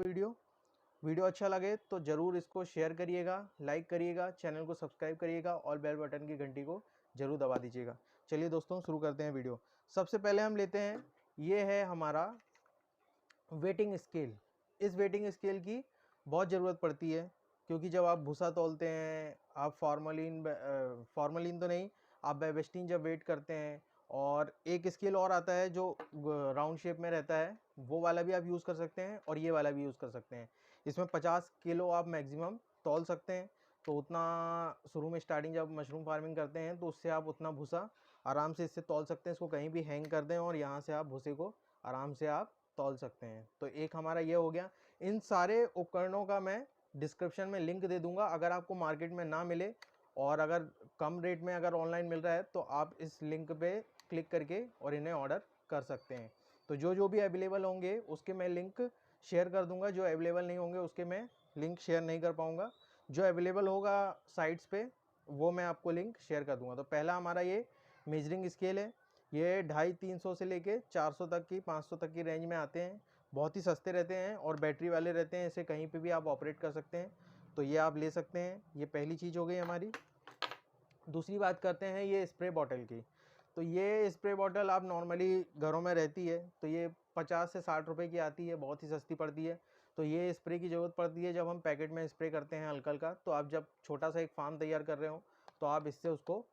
Video अच्छा लगे तो ज़रूर इसको शेयर करिएगा, लाइक करिएगा, चैनल को सब्सक्राइब करिएगा और बेल बटन की घंटी को ज़रूर दबा दीजिएगा। चलिए दोस्तों शुरू करते हैं वीडियो। सबसे पहले हम लेते हैं, ये है हमारा वेटिंग स्केल। इस वेटिंग स्केल की बहुत ज़रूरत पड़ती है क्योंकि जब आप भूसा तौलते हैं, आप फॉर्मलिन तो नहीं, आप बेबस्टीन जब वेट करते हैं, और एक स्केल और आता है जो राउंड शेप में रहता है, वो वाला भी आप यूज़ कर सकते हैं और ये वाला भी यूज़ कर सकते हैं। इसमें 50 किलो आप मैक्सिमम तौल सकते हैं। तो उतना शुरू में स्टार्टिंग जब मशरूम फार्मिंग करते हैं तो उससे आप उतना भूसा आराम से इससे तौल सकते हैं। इसको कहीं भी हैंग कर दें और यहाँ से आप भूसे को आराम से आप तौल सकते हैं। तो एक हमारा ये हो गया। इन सारे उपकरणों का मैं डिस्क्रिप्शन में लिंक दे दूंगा। अगर आपको मार्केट में ना मिले और अगर कम रेट में अगर ऑनलाइन मिल रहा है तो आप इस लिंक पे क्लिक करके और इन्हें ऑर्डर कर सकते हैं। तो जो भी अवेलेबल होंगे उसके मैं लिंक शेयर कर दूंगा, जो अवेलेबल नहीं होंगे उसके मैं लिंक शेयर नहीं कर पाऊँगा। जो अवेलेबल होगा साइट्स पे वो मैं आपको लिंक शेयर कर दूंगा। तो पहला हमारा ये मेजरिंग स्केल है। ये 250-300 से लेके 400 तक की 500 तक की रेंज में आते हैं। बहुत ही सस्ते रहते हैं और बैटरी वाले रहते हैं। इसे कहीं पे भी आप ऑपरेट कर सकते हैं, तो ये आप ले सकते हैं। ये पहली चीज़ हो गई हमारी। दूसरी बात करते हैं ये स्प्रे बॉटल की। तो ये स्प्रे बॉटल आप नॉर्मली घरों में रहती है, तो ये 50 से 60 रुपए की आती है, बहुत ही सस्ती पड़ती है। तो ये स्प्रे की ज़रूरत पड़ती है जब हम पैकेट में स्प्रे करते हैं हल्का हल्का। तो आप जब छोटा सा एक फार्म तैयार कर रहे हो तो आप इससे उसको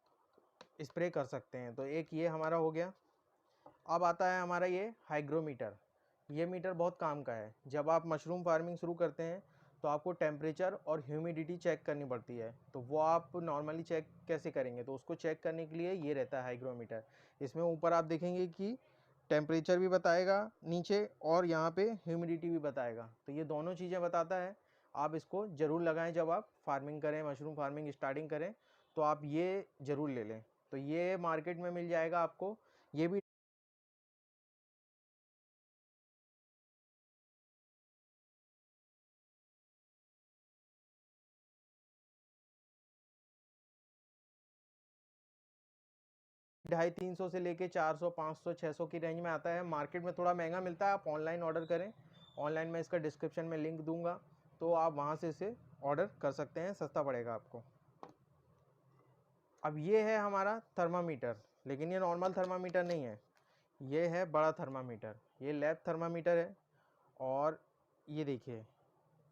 स्प्रे कर सकते हैं। तो एक ये हमारा हो गया। अब आता है हमारा ये हाइग्रोमीटर। ये मीटर बहुत काम का है। जब आप मशरूम फार्मिंग शुरू करते हैं तो आपको टेम्परेचर और ह्यूमिडिटी चेक करनी पड़ती है। तो वो आप नॉर्मली चेक कैसे करेंगे, तो उसको चेक करने के लिए ये रहता है हाइग्रोमीटर। इसमें ऊपर आप देखेंगे कि टेम्परेचर भी बताएगा नीचे और यहाँ पे ह्यूमिडिटी भी बताएगा। तो ये दोनों चीज़ें बताता है। आप इसको ज़रूर लगाएं जब आप फार्मिंग करें, मशरूम फार्मिंग स्टार्टिंग करें, तो आप ये ज़रूर ले लें। तो ये मार्केट में मिल जाएगा आपको। ये भी ढाई 300 से लेके 400 500 600 की रेंज में आता है। मार्केट में थोड़ा महंगा मिलता है। आप ऑनलाइन ऑर्डर करें, ऑनलाइन में इसका डिस्क्रिप्शन में लिंक दूंगा, तो आप वहाँ से इसे ऑर्डर कर सकते हैं, सस्ता पड़ेगा आपको। अब ये है हमारा थर्मामीटर, लेकिन ये नॉर्मल थर्मामीटर नहीं है, ये है बड़ा थर्मामीटर। ये लैब थर्मामीटर है। और ये देखिए,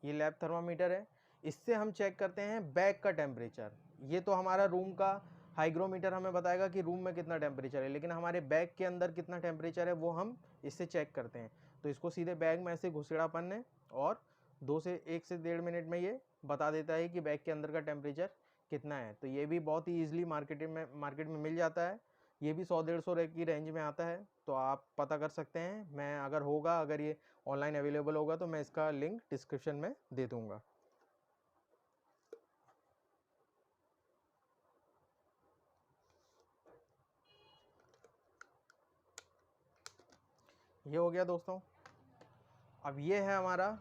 ये लैब थर्मामीटर है। इससे हम चेक करते हैं बैग का टेम्परेचर। ये तो हमारा रूम का हाइग्रोमीटर हमें बताएगा कि रूम में कितना टेम्परेचर है, लेकिन हमारे बैग के अंदर कितना टेम्परेचर है वो हम इससे चेक करते हैं। तो इसको सीधे बैग में ऐसे घुसेड़ापन है और 1 से 1.5 मिनट में ये बता देता है कि बैग के अंदर का टेम्परेचर कितना है। तो ये भी बहुत ही ईजिली मार्केट में मिल जाता है। ये भी 100-150 की रेंज में आता है, तो आप पता कर सकते हैं। मैं अगर ये ऑनलाइन अवेलेबल होगा तो मैं इसका लिंक डिस्क्रिप्शन में दे दूंगा। ये हो गया दोस्तों। अब ये है हमारा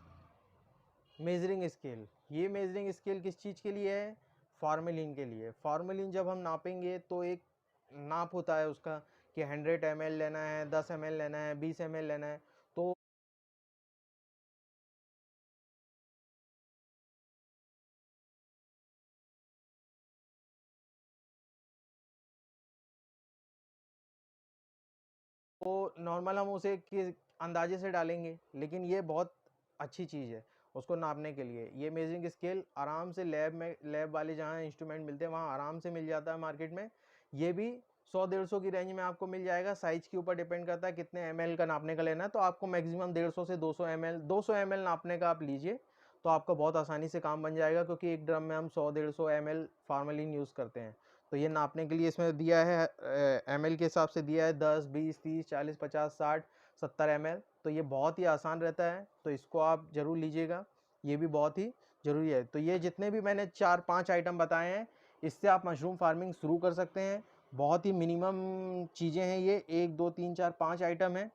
मेजरिंग स्केल। ये मेजरिंग स्केल किस चीज़ के लिए है? फार्मेलिन के लिए। फार्मेलिन जब हम नापेंगे तो एक नाप होता है उसका कि 100 ml लेना है, 10 ml लेना है, 20 ml लेना है। तो नॉर्मल हम उसे कि अंदाजे से डालेंगे, लेकिन ये बहुत अच्छी चीज़ है उसको नापने के लिए। ये मेजरिंग स्केल आराम से लैब वाले जहाँ इंस्ट्रूमेंट मिलते हैं वहाँ आराम से मिल जाता है मार्केट में। ये भी 100-150 की रेंज में आपको मिल जाएगा। साइज़ के ऊपर डिपेंड करता है कितने ml का नापने का लेना है। तो आपको मैक्सिमम 150 से 200 ml नापने का आप लीजिए, तो आपका बहुत आसानी से काम बन जाएगा, क्योंकि एक ड्रम में हम 100-150 ml फार्मेलिन यूज़ करते हैं। तो ये नापने के लिए इसमें दिया है ml के हिसाब से दिया है, 10, 20, 30, 40, 50, 60, 70 ml। तो ये बहुत ही आसान रहता है, तो इसको आप ज़रूर लीजिएगा। ये भी बहुत ही ज़रूरी है। तो ये जितने भी मैंने 4-5 आइटम बताए हैं, इससे आप मशरूम फार्मिंग शुरू कर सकते हैं। बहुत ही मिनिमम चीज़ें हैं ये, 1 2 3 4 5 आइटम है।